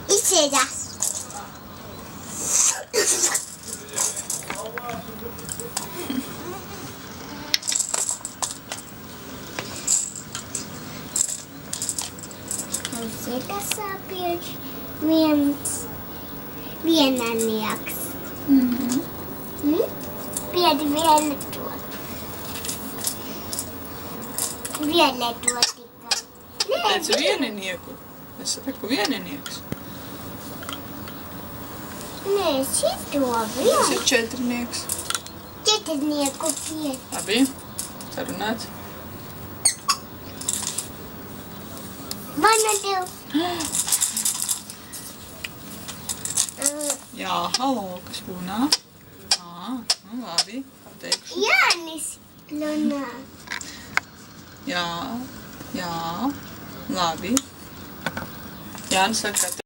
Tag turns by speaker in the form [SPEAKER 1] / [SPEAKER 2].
[SPEAKER 1] İçeceğiz. Сега sobie więc wiele jak wiele tu. Wiele tu tikai.
[SPEAKER 2] Teicu vieninieku. Es saku vieninieks.
[SPEAKER 1] Nē, šito
[SPEAKER 2] Tas
[SPEAKER 1] vienu.
[SPEAKER 2] ir četrnieks.
[SPEAKER 1] Četrnieku pieci.
[SPEAKER 2] Labi. Sarunāts.
[SPEAKER 1] Mana tev.
[SPEAKER 2] Jā, halo, kas runā? Nu labi, pateikšu.
[SPEAKER 1] Jānis runā.
[SPEAKER 2] Jā, labi. Jānis saka, ka